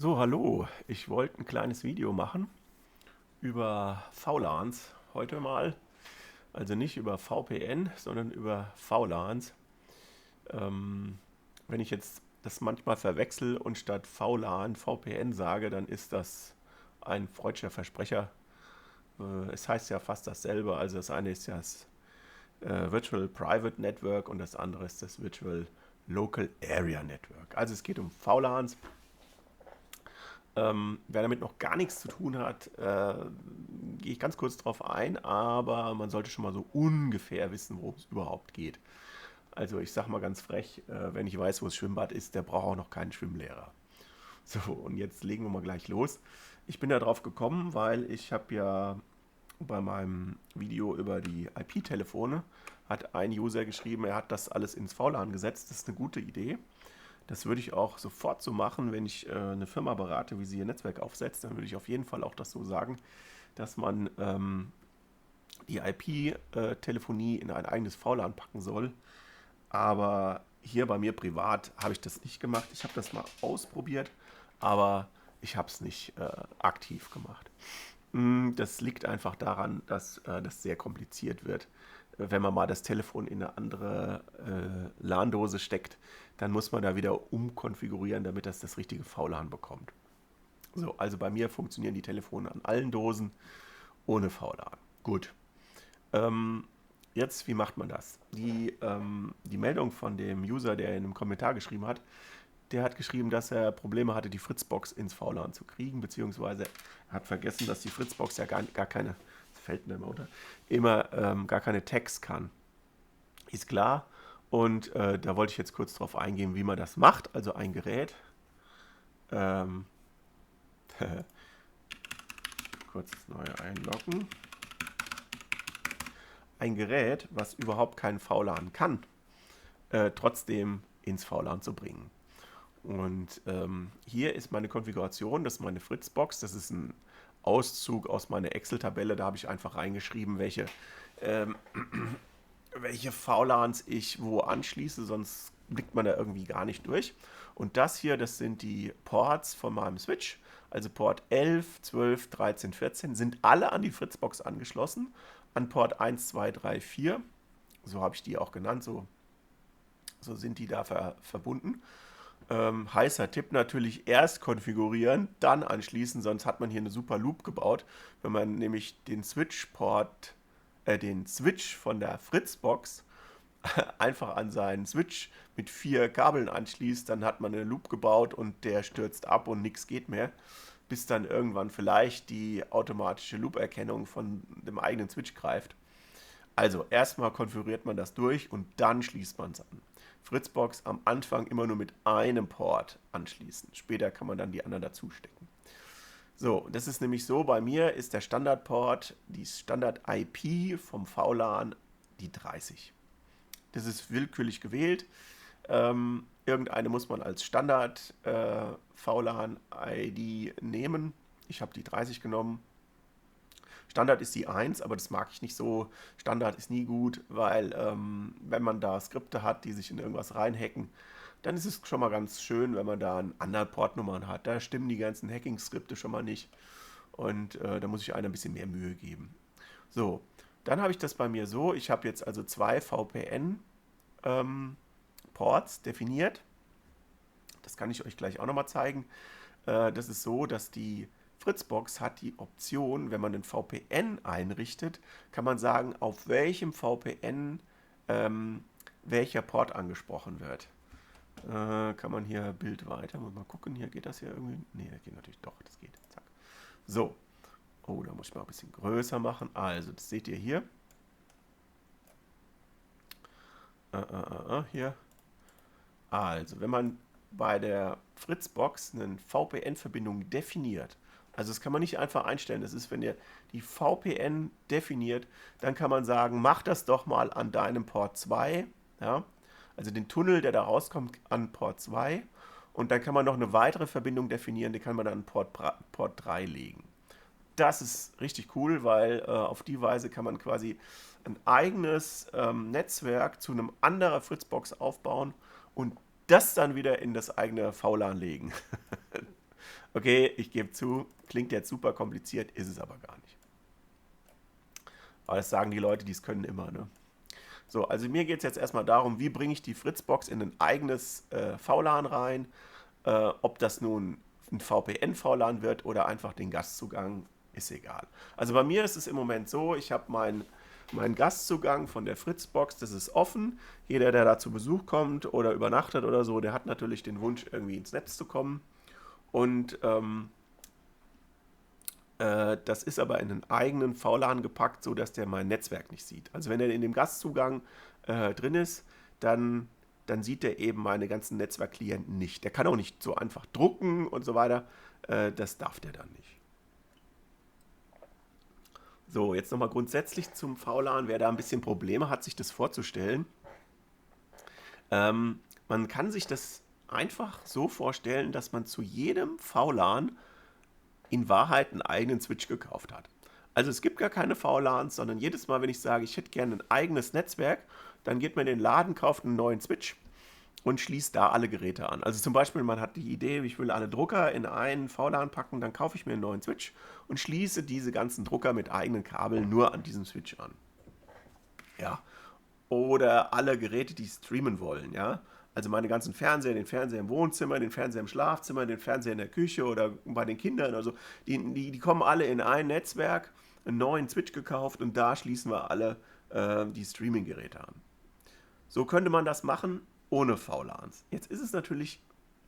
So, hallo. Ich wollte ein kleines Video machen über VLANs heute mal. Also nicht über VPN, sondern über VLANs. Ähm, Wenn ich jetzt das manchmal verwechsel und statt VLAN VPN sage, dann ist das ein freudscher Versprecher. Es heißt ja fast dasselbe. Also das eine ist ja das Virtual Private Network und das andere ist das Virtual Local Area Network. Also es geht um VLANs. Wer damit noch gar nichts zu tun hat, gehe ich ganz kurz drauf ein, aber man sollte schon mal so ungefähr wissen, worum es überhaupt geht. Also ich sag mal ganz frech, wenn ich weiß, wo das Schwimmbad ist, der braucht auch noch keinen Schwimmlehrer. So, und jetzt legen wir mal gleich los. Ich bin da drauf gekommen, weil ich habe ja bei meinem Video über die IP-Telefone hat ein User geschrieben, er hat das alles ins VLAN gesetzt. Das ist eine gute Idee. Das würde ich auch sofort so machen, wenn ich eine Firma berate, wie sie ihr Netzwerk aufsetzt. Dann würde ich auf jeden Fall auch das so sagen, dass man die IP-Telefonie in ein eigenes VLAN packen soll. Aber hier bei mir privat habe ich das nicht gemacht. Ich habe das mal ausprobiert, aber ich habe es nicht aktiv gemacht. Das liegt einfach daran, dass das sehr kompliziert wird. Wenn man mal das Telefon in eine andere LAN-Dose steckt, dann muss man da wieder umkonfigurieren, damit das richtige VLAN bekommt. So, also bei mir funktionieren die Telefone an allen Dosen ohne VLAN. Gut. Ähm, Jetzt, wie macht man das? Die Meldung von dem User, der in einem Kommentar geschrieben hat, der hat geschrieben, dass er Probleme hatte, die Fritzbox ins VLAN zu kriegen, beziehungsweise er hat vergessen, dass die Fritzbox ja gar keine, das fällt mir immer unter, gar keine Tags kann. Ist klar. Und da wollte ich jetzt kurz drauf eingehen, wie man das macht. Also ein Gerät, ähm, kurz das neue einloggen. Ein Gerät, was überhaupt keinen VLAN kann, trotzdem ins VLAN zu bringen. Und hier ist meine Konfiguration, das ist meine Fritzbox, das ist ein Auszug aus meiner Excel-Tabelle, da habe ich einfach reingeschrieben, ähm, welche VLANs ich wo anschließe, sonst blickt man da irgendwie gar nicht durch. Und das hier, das sind die Ports von meinem Switch, also Port 11, 12, 13, 14, sind alle an die Fritzbox angeschlossen, an Port 1, 2, 3, 4, so habe ich die auch genannt, so sind die da verbunden. Heißer Tipp natürlich erst konfigurieren, dann anschließen, sonst hat man hier eine super Loop gebaut. Wenn man nämlich den Switch von der Fritzbox einfach an seinen Switch mit 4 Kabeln anschließt, dann hat man eine Loop gebaut und der stürzt ab und nichts geht mehr, bis dann irgendwann vielleicht die automatische Loop-Erkennung von dem eigenen Switch greift. Also erstmal konfiguriert man das durch und dann schließt man es an. Fritzbox am Anfang immer nur mit einem Port anschließen. Später kann man dann die anderen dazu stecken. So, das ist nämlich so, bei mir ist der Standardport, die Standard-IP vom VLAN die 30. Das ist willkürlich gewählt. Irgendeine muss man als Standard VLAN-ID nehmen. Ich habe die 30 genommen. Standard ist die 1, aber das mag ich nicht so. Standard ist nie gut, weil wenn man da Skripte hat, die sich in irgendwas reinhacken, dann ist es schon mal ganz schön, wenn man da einen anderen Portnummern hat. Da stimmen die ganzen Hacking-Skripte schon mal nicht. Und da muss ich einer ein bisschen mehr Mühe geben. So, dann habe ich das bei mir so. Ich habe jetzt also zwei VPN-Ports definiert. Das kann ich euch gleich auch nochmal zeigen. Das ist so, dass die Fritzbox hat die Option, wenn man einen VPN einrichtet, kann man sagen, auf welchem VPN welcher Port angesprochen wird. Kann man hier Bild weiter, muss mal gucken, hier geht das hier irgendwie. Ne, das geht natürlich doch, das geht. Zack. So. Oh, da muss ich mal ein bisschen größer machen. Also, das seht ihr hier. Hier. Also, wenn man bei der Fritzbox eine VPN-Verbindung definiert, also das kann man nicht einfach einstellen, das ist, wenn ihr die VPN definiert, dann kann man sagen, mach das doch mal an deinem Port 2, ja, also den Tunnel, der da rauskommt, an Port 2 und dann kann man noch eine weitere Verbindung definieren, die kann man dann an Port 3 legen. Das ist richtig cool, weil auf die Weise kann man quasi ein eigenes Netzwerk zu einem anderen Fritzbox aufbauen und das dann wieder in das eigene VLAN legen. Okay, ich gebe zu, klingt jetzt super kompliziert, ist es aber gar nicht. Aber das sagen die Leute, die es können immer, ne? So, also mir geht es jetzt erstmal darum, wie bringe ich die Fritzbox in ein eigenes VLAN rein. Ob das nun ein VPN-VLAN wird oder einfach den Gastzugang, ist egal. Also bei mir ist es im Moment so, ich habe meinen Gastzugang von der Fritzbox, das ist offen. Jeder, der da zu Besuch kommt oder übernachtet oder so, der hat natürlich den Wunsch, irgendwie ins Netz zu kommen. Und das ist aber in einen eigenen VLAN gepackt, sodass der mein Netzwerk nicht sieht. Also wenn er in dem Gastzugang drin ist, dann sieht er eben meine ganzen Netzwerkklienten nicht. Der kann auch nicht so einfach drucken und so weiter. Das darf der dann nicht. So, jetzt nochmal grundsätzlich zum VLAN. Wer da ein bisschen Probleme hat, sich das vorzustellen. Man kann sich das einfach so vorstellen, dass man zu jedem VLAN in Wahrheit einen eigenen Switch gekauft hat. Also es gibt gar keine VLANs, sondern jedes Mal, wenn ich sage, ich hätte gerne ein eigenes Netzwerk, dann geht man in den Laden, kauft einen neuen Switch und schließt da alle Geräte an. Also zum Beispiel, man hat die Idee, ich will alle Drucker in einen VLAN packen, dann kaufe ich mir einen neuen Switch und schließe diese ganzen Drucker mit eigenen Kabeln nur an diesem Switch an. Ja. Oder alle Geräte, die streamen wollen, ja. Also meine ganzen Fernseher, den Fernseher im Wohnzimmer, den Fernseher im Schlafzimmer, den Fernseher in der Küche oder bei den Kindern oder so, die kommen alle in ein Netzwerk, einen neuen Switch gekauft und da schließen wir alle die Streaming-Geräte an. So könnte man das machen ohne VLANs. Jetzt ist es natürlich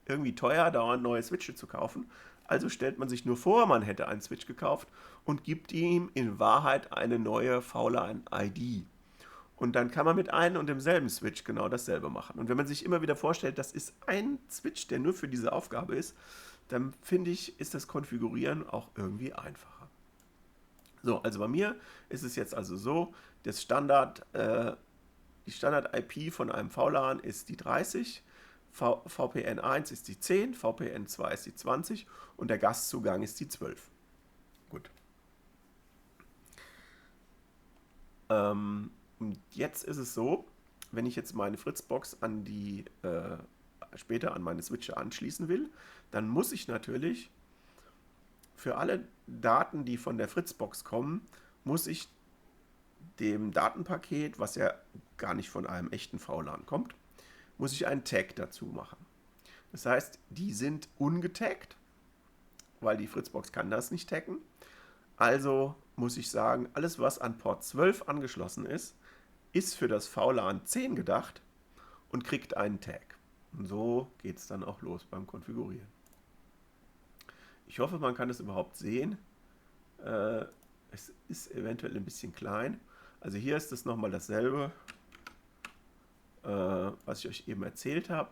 irgendwie teuer, dauernd neue Switche zu kaufen. Also stellt man sich nur vor, man hätte einen Switch gekauft und gibt ihm in Wahrheit eine neue VLAN-ID. Und dann kann man mit einem und demselben Switch genau dasselbe machen. Und wenn man sich immer wieder vorstellt, das ist ein Switch, der nur für diese Aufgabe ist, dann finde ich, ist das Konfigurieren auch irgendwie einfacher. So, also bei mir ist es jetzt also so, die Standard-IP von einem VLAN ist die 30, VPN1 ist die 10, VPN2 ist die 20 und der Gastzugang ist die 12. Gut. Und jetzt ist es so, wenn ich jetzt meine Fritzbox später an meine Switche anschließen will, dann muss ich natürlich für alle Daten, die von der Fritzbox kommen, muss ich dem Datenpaket, was ja gar nicht von einem echten VLAN kommt, muss ich einen Tag dazu machen. Das heißt, die sind ungetaggt, weil die Fritzbox kann das nicht taggen. Also muss ich sagen, alles was an Port 12 angeschlossen ist für das VLAN 10 gedacht und kriegt einen Tag. Und so geht es dann auch los beim Konfigurieren. Ich hoffe, man kann es überhaupt sehen. Es ist eventuell ein bisschen klein. Also hier ist es nochmal dasselbe, was ich euch eben erzählt habe.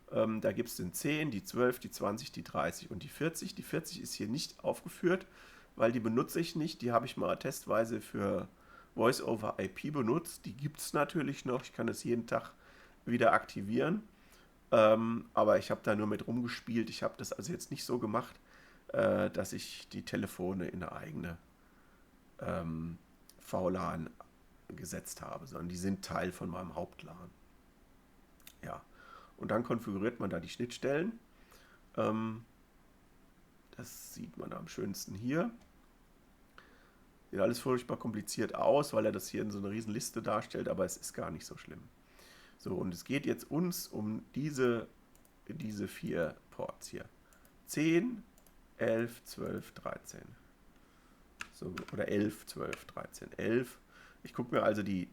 Da gibt es den 10, die 12, die 20, die 30 und die 40. Die 40 ist hier nicht aufgeführt, weil die benutze ich nicht. Die habe ich mal testweise für Voice-over-IP benutzt. Die gibt es natürlich noch. Ich kann es jeden Tag wieder aktivieren. Aber ich habe da nur mit rumgespielt. Ich habe das also jetzt nicht so gemacht, dass ich die Telefone in eine eigene VLAN gesetzt habe, sondern die sind Teil von meinem HauptLAN. Ja. Und dann konfiguriert man da die Schnittstellen. Das sieht man am schönsten hier. Sieht alles furchtbar kompliziert aus, weil er das hier in so einer riesen Liste darstellt, aber es ist gar nicht so schlimm. So, und es geht jetzt uns um diese 4 Ports hier. 10, 11, 12, 13. So, oder 11, 12, 13, 11. Ich gucke mir also die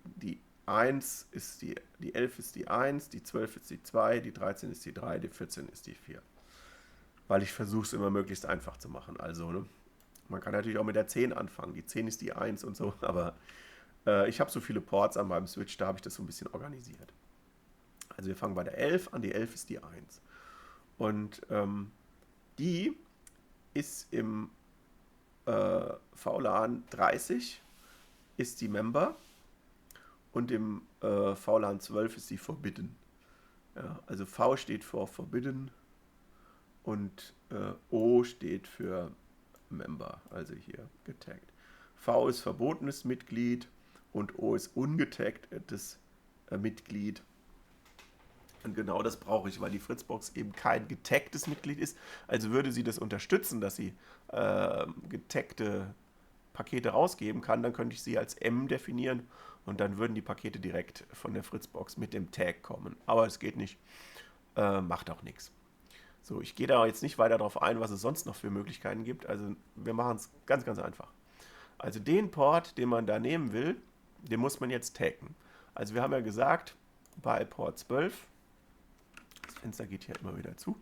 1 ist die 11 ist die 1, die 12 ist die 2, die 13 ist die 3, die 14 ist die 4. Weil ich versuche es immer möglichst einfach zu machen. Also, ne? Man kann natürlich auch mit der 10 anfangen. Die 10 ist die 1 und so, aber ich habe so viele Ports an meinem Switch, da habe ich das so ein bisschen organisiert. Also wir fangen bei der 11 an, die 11 ist die 1. Und die ist im VLAN 30 ist die Member und im VLAN 12 ist die Forbidden. Ja, also V steht für Forbidden und O steht für Member, also hier getaggt. V ist verbotenes Mitglied und O ist ungetaggetes Mitglied. Und genau das brauche ich, weil die Fritzbox eben kein getagtes Mitglied ist. Also würde sie das unterstützen, dass sie getagte Pakete rausgeben kann, dann könnte ich sie als M definieren und dann würden die Pakete direkt von der Fritzbox mit dem Tag kommen. Aber es geht nicht, macht auch nichts. So, ich gehe da jetzt nicht weiter darauf ein, was es sonst noch für Möglichkeiten gibt. Also wir machen es ganz, ganz einfach. Also den Port, den man da nehmen will, den muss man jetzt taggen. Also wir haben ja gesagt, bei Port 12, das Fenster geht hier immer wieder zu,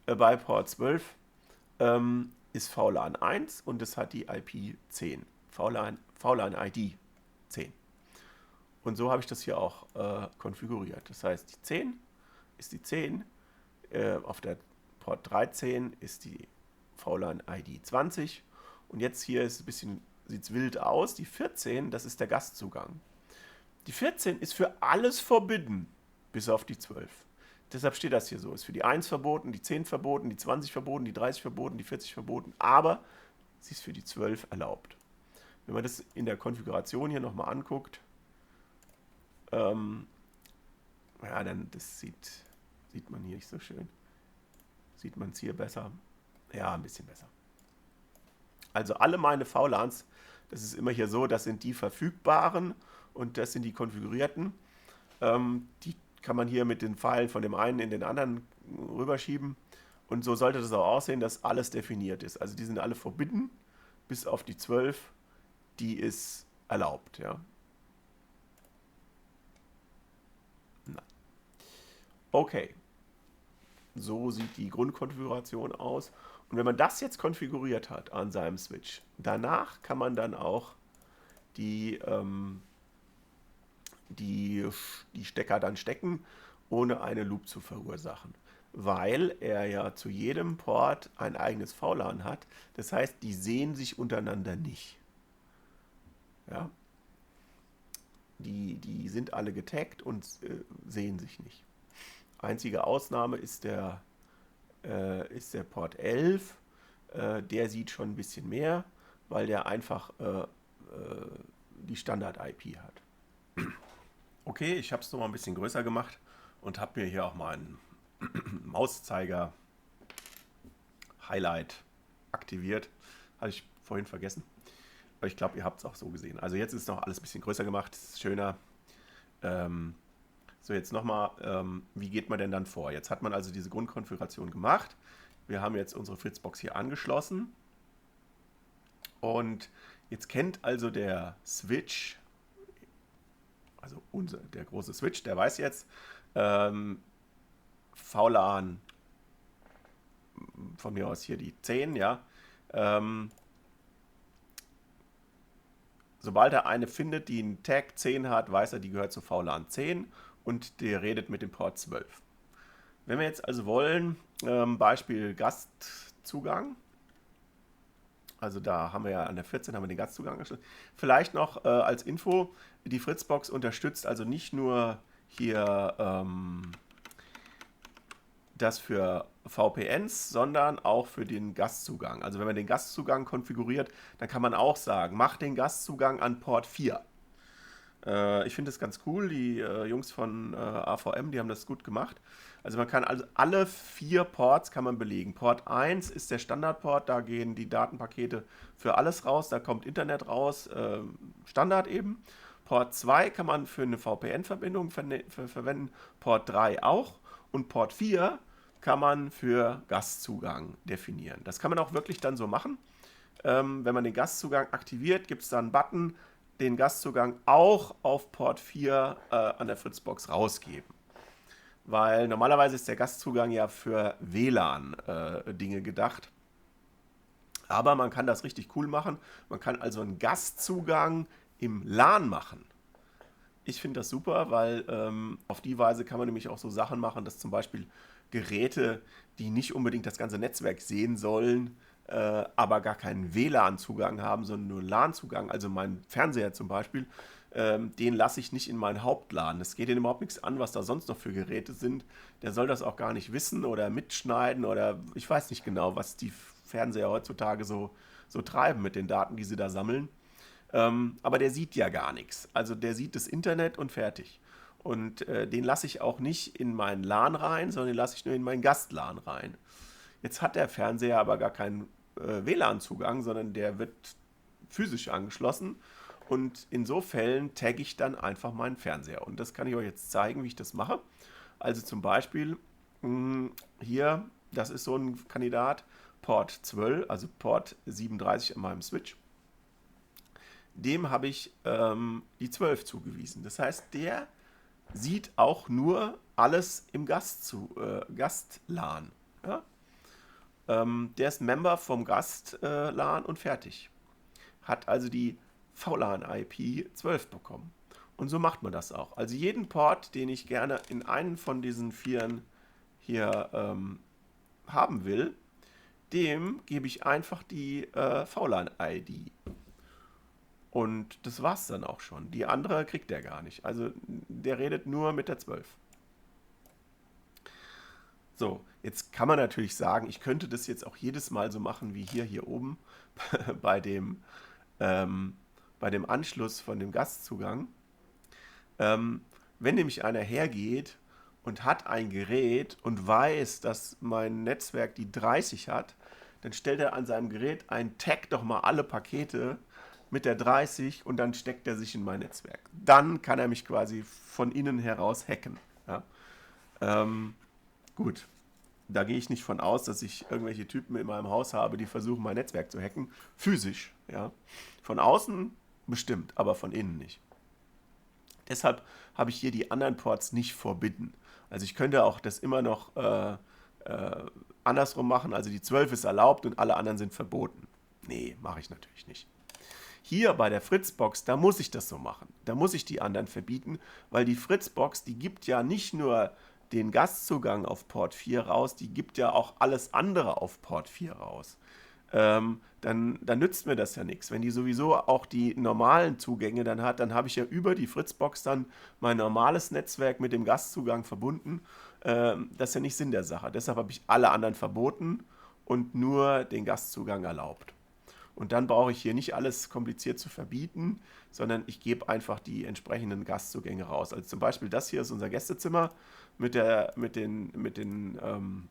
bei Port 12 ist VLAN 1 und es hat die IP 10. VLAN ID 10. Und so habe ich das hier auch konfiguriert. Das heißt, die 10 ist die 10, auf der Port 13 ist die VLAN-ID 20 und jetzt hier ist ein bisschen, sieht es wild aus, die 14, das ist der Gastzugang. Die 14 ist für alles forbidden, bis auf die 12. Deshalb steht das hier so, ist für die 1 verboten, die 10 verboten, die 20 verboten, die 30 verboten, die 40 verboten, aber sie ist für die 12 erlaubt. Wenn man das in der Konfiguration hier nochmal anguckt, ja, dann das sieht man hier nicht so schön. Sieht man es hier besser? Ja, ein bisschen besser. Also alle meine VLANs, das ist immer hier so, das sind die verfügbaren und das sind die konfigurierten. Die kann man hier mit den Pfeilen von dem einen in den anderen rüberschieben. Und so sollte das auch aussehen, dass alles definiert ist. Also die sind alle forbidden, bis auf die 12, die ist erlaubt. Ja. Okay. So sieht die Grundkonfiguration aus. Und wenn man das jetzt konfiguriert hat an seinem Switch, danach kann man dann auch die Stecker dann stecken, ohne eine Loop zu verursachen. Weil er ja zu jedem Port ein eigenes VLAN hat. Das heißt, die sehen sich untereinander nicht. Ja? Die sind alle getaggt und sehen sich nicht. Einzige Ausnahme ist der Port 11. Der sieht schon ein bisschen mehr, weil der einfach die Standard-IP hat. Okay, ich habe es nochmal ein bisschen größer gemacht und habe mir hier auch mal einen Mauszeiger-Highlight aktiviert. Habe ich vorhin vergessen. Aber ich glaube, ihr habt es auch so gesehen. Also jetzt ist noch alles ein bisschen größer gemacht, ist schöner. So, jetzt nochmal, wie geht man denn dann vor? Jetzt hat man also diese Grundkonfiguration gemacht. Wir haben jetzt unsere Fritzbox hier angeschlossen. Und jetzt kennt also der Switch, also der große Switch, der weiß jetzt, VLAN, von mir aus hier die 10, ja. Sobald er eine findet, die einen Tag 10 hat, weiß er, die gehört zu VLAN 10 und der redet mit dem Port 12. Wenn wir jetzt also wollen, Beispiel Gastzugang, also da haben wir ja an der 14 haben wir den Gastzugang angeschlossen. Vielleicht noch als Info, die Fritzbox unterstützt also nicht nur hier das für VPNs, sondern auch für den Gastzugang. Also wenn man den Gastzugang konfiguriert, dann kann man auch sagen, mach den Gastzugang an Port 4. Ich finde das ganz cool, die Jungs von AVM, die haben das gut gemacht. Also man kann also alle 4 Ports kann man belegen. Port 1 ist der Standardport, da gehen die Datenpakete für alles raus, da kommt Internet raus, Standard eben. Port 2 kann man für eine VPN-Verbindung verwenden, Port 3 auch und Port 4 kann man für Gastzugang definieren. Das kann man auch wirklich dann so machen. Wenn man den Gastzugang aktiviert, gibt es da einen Button, den Gastzugang auch auf Port 4 an der Fritzbox rausgeben. Weil normalerweise ist der Gastzugang ja für WLAN-Dinge gedacht. Aber man kann das richtig cool machen. Man kann also einen Gastzugang im LAN machen. Ich finde das super, weil auf die Weise kann man nämlich auch so Sachen machen, dass zum Beispiel Geräte, die nicht unbedingt das ganze Netzwerk sehen sollen, aber gar keinen WLAN-Zugang haben, sondern nur LAN-Zugang, also mein Fernseher zum Beispiel, den lasse ich nicht in mein HauptLAN. Es geht den überhaupt nichts an, was da sonst noch für Geräte sind. Der soll das auch gar nicht wissen oder mitschneiden oder ich weiß nicht genau, was die Fernseher heutzutage so treiben mit den Daten, die sie da sammeln. Aber der sieht ja gar nichts. Also der sieht das Internet und fertig. Und den lasse ich auch nicht in meinen LAN rein, sondern den lasse ich nur in meinen Gast-LAN rein. Jetzt hat der Fernseher aber gar keinen WLAN-Zugang, sondern der wird physisch angeschlossen. Und in so Fällen tagge ich dann einfach meinen Fernseher. Und das kann ich euch jetzt zeigen, wie ich das mache. Also zum Beispiel hier, das ist so ein Kandidat, Port 12, also Port 37 an meinem Switch. Dem habe ich die 12 zugewiesen. Das heißt, der sieht auch nur alles im Gast-LAN. Ja? Der ist Member vom Gast-LAN und fertig. Hat also die VLAN-IP 12 bekommen. Und so macht man das auch. Also jeden Port, den ich gerne in einen von diesen vieren hier haben will, dem gebe ich einfach die VLAN-ID. Und das war's dann auch schon. Die andere kriegt der gar nicht. Also der redet nur mit der 12. So, jetzt kann man natürlich sagen, ich könnte das jetzt auch jedes Mal so machen wie hier oben bei ähm, bei dem Anschluss von dem Gastzugang. Wenn nämlich einer hergeht und hat ein Gerät und weiß, dass mein Netzwerk die 30 hat, dann stellt er an seinem Gerät ein Tag doch mal alle Pakete mit der 30 und dann steckt er sich in mein Netzwerk. Dann kann er mich quasi von innen heraus hacken. Ja? Gut, da gehe ich nicht von aus, dass ich irgendwelche Typen in meinem Haus habe, die versuchen, mein Netzwerk zu hacken. Physisch, ja. Von außen bestimmt, aber von innen nicht. Deshalb habe ich hier die anderen Ports nicht forbidden. Also ich könnte auch das immer noch andersrum machen. Also die 12 ist erlaubt und alle anderen sind verboten. Nee, mache ich natürlich nicht. Hier bei der Fritzbox, da muss ich das so machen. Da muss ich die anderen verbieten, weil die Fritzbox, die gibt ja nicht nur den Gastzugang auf Port 4 raus, die gibt ja auch alles andere auf Port 4 raus. Dann nützt mir das ja nichts. Wenn die sowieso auch die normalen Zugänge dann hat, dann habe ich ja über die Fritzbox dann mein normales Netzwerk mit dem Gastzugang verbunden. Das ist ja nicht Sinn der Sache. Deshalb habe ich alle anderen verboten und nur den Gastzugang erlaubt. Und dann brauche ich hier nicht alles kompliziert zu verbieten, sondern ich gebe einfach die entsprechenden Gastzugänge raus. Also zum Beispiel das hier ist unser Gästezimmer mit den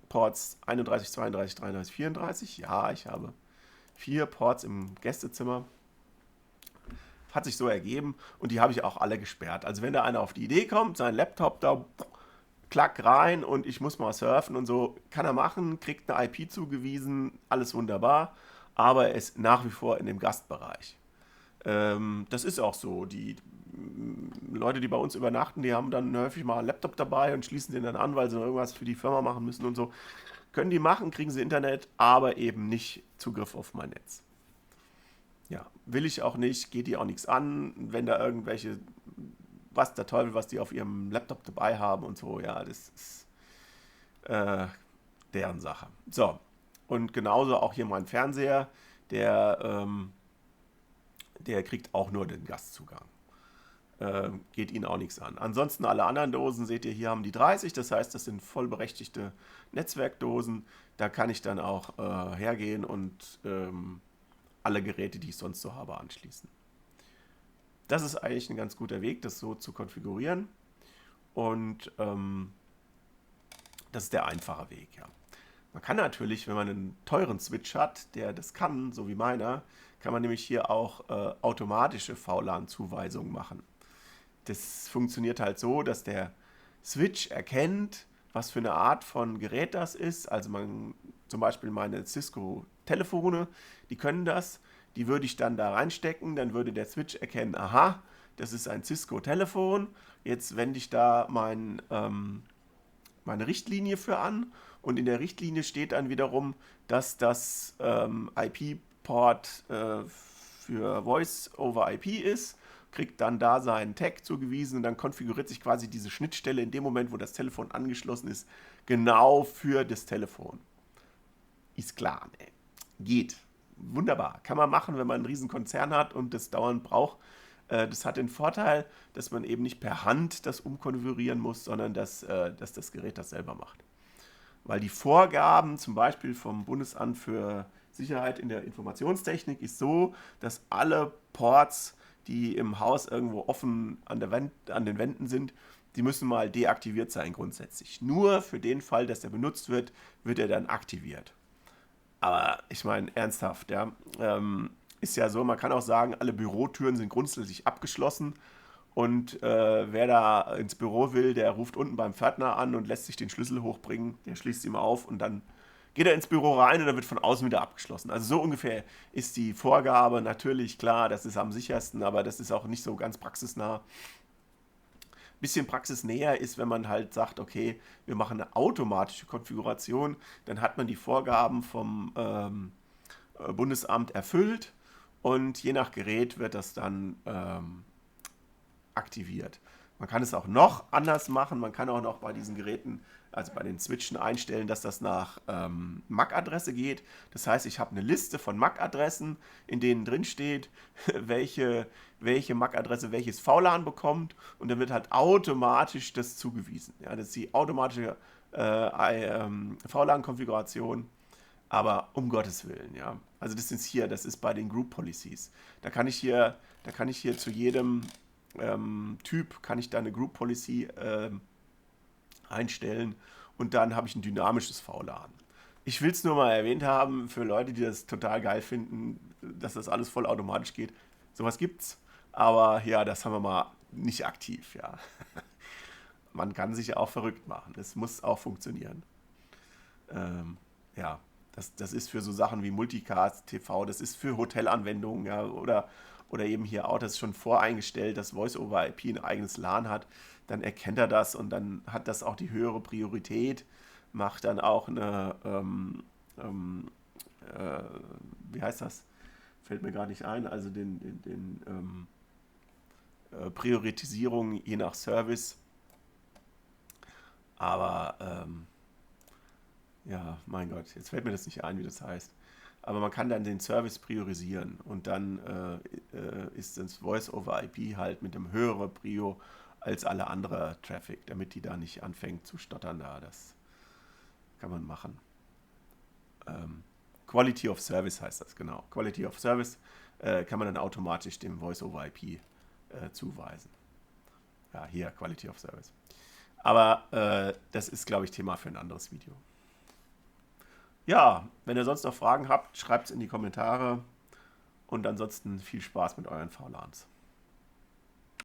Ports 31, 32, 33, 34. Ja, ich habe 4 Ports im Gästezimmer. Hat sich so ergeben und die habe ich auch alle gesperrt. Also wenn da einer auf die Idee kommt, seinen Laptop da klack rein und ich muss mal surfen und so, kann er machen, kriegt eine IP zugewiesen, alles wunderbar, aber er ist nach wie vor in dem Gastbereich. Das ist auch so. Die Leute, die bei uns übernachten, die haben dann häufig mal einen Laptop dabei und schließen den dann an, weil sie irgendwas für die Firma machen müssen und so. Können die machen, kriegen sie Internet, aber eben nicht Zugriff auf mein Netz. Ja, will ich auch nicht, geht die auch nichts an, wenn da irgendwelche, was der Teufel, was die auf ihrem Laptop dabei haben und so, ja, das ist deren Sache. So, und genauso auch hier mein Fernseher, der kriegt auch nur den Gastzugang. Geht ihnen auch nichts an. Ansonsten alle anderen Dosen, seht ihr, hier haben die 30, das heißt, das sind vollberechtigte Netzwerkdosen. Da kann ich dann auch hergehen und alle Geräte, die ich sonst so habe, anschließen. Das ist eigentlich ein ganz guter Weg, das so zu konfigurieren. Und das ist der einfache Weg, ja. Man kann natürlich, wenn man einen teuren Switch hat, der das kann, so wie meiner, kann man nämlich hier auch automatische VLAN-Zuweisungen machen. Das funktioniert halt so, dass der Switch erkennt, was für eine Art von Gerät das ist. Also zum Beispiel meine Cisco-Telefone, die können das. Die würde ich dann da reinstecken, dann würde der Switch erkennen, aha, das ist ein Cisco-Telefon. Jetzt wende ich da meine Richtlinie für an und in der Richtlinie steht dann wiederum, dass das IP-Port für Voice over IP ist, kriegt dann da seinen Tag zugewiesen und dann konfiguriert sich quasi diese Schnittstelle in dem Moment, wo das Telefon angeschlossen ist, genau für das Telefon. Ist klar, ne? Geht. Wunderbar. Kann man machen, wenn man einen riesen Konzern hat und das dauernd braucht. Das hat den Vorteil, dass man eben nicht per Hand das umkonfigurieren muss, sondern dass das Gerät das selber macht. Weil die Vorgaben, zum Beispiel vom Bundesamt für Sicherheit in der Informationstechnik, ist so, dass alle Ports die im Haus irgendwo offen an den Wänden sind, die müssen mal deaktiviert sein grundsätzlich. Nur für den Fall, dass der benutzt wird, wird er dann aktiviert. Aber ich meine, ernsthaft, ja. Ist ja so, man kann auch sagen, alle Bürotüren sind grundsätzlich abgeschlossen und wer da ins Büro will, der ruft unten beim Pförtner an und lässt sich den Schlüssel hochbringen, der schließt ihm auf und dann geht er ins Büro rein und dann wird von außen wieder abgeschlossen. Also so ungefähr ist die Vorgabe natürlich klar, das ist am sichersten, aber das ist auch nicht so ganz praxisnah. Bisschen praxisnäher ist, wenn man halt sagt, okay, wir machen eine automatische Konfiguration, dann hat man die Vorgaben vom Bundesamt erfüllt und je nach Gerät wird das dann aktiviert. Man kann es auch noch anders machen, man kann auch noch bei diesen Geräten, also bei den Switchen einstellen, dass das nach MAC-Adresse geht. Das heißt, ich habe eine Liste von MAC-Adressen, in denen drin steht, welche MAC-Adresse welches VLAN bekommt und dann wird halt automatisch das zugewiesen. Ja, das ist die automatische VLAN-Konfiguration, aber um Gottes Willen, ja. Also das ist hier, das ist bei den Group Policies. Da kann ich hier zu jedem Typ, kann ich da eine Group Policy einstellen und dann habe ich ein dynamisches VLAN. Ich will es nur mal erwähnt haben, für Leute, die das total geil finden, dass das alles vollautomatisch geht. Sowas gibt's, aber ja, das haben wir mal nicht aktiv, ja. Man kann sich ja auch verrückt machen. Es muss auch funktionieren. Ähm, ja, das ist für so Sachen wie Multicast TV, das ist für Hotelanwendungen, ja, oder eben hier auch, das ist schon voreingestellt, dass Voice-over-IP ein eigenes LAN hat, dann erkennt er das und dann hat das auch die höhere Priorität, macht dann auch eine, äh, wie heißt das? Fällt mir gar nicht ein, also Priorisierung je nach Service, aber ja, mein Gott, jetzt fällt mir das nicht ein, wie das heißt. Aber man kann dann den Service priorisieren und dann ist das Voice-over-IP halt mit einem höheren Prio als alle andere Traffic, damit die da nicht anfängt zu stottern da. Das kann man machen. Quality of Service heißt das, genau. Quality of Service kann man dann automatisch dem Voice-over-IP zuweisen. Ja, hier, Quality of Service. Aber das ist, glaube ich, Thema für ein anderes Video. Ja, wenn ihr sonst noch Fragen habt, schreibt es in die Kommentare und ansonsten viel Spaß mit euren VLANs.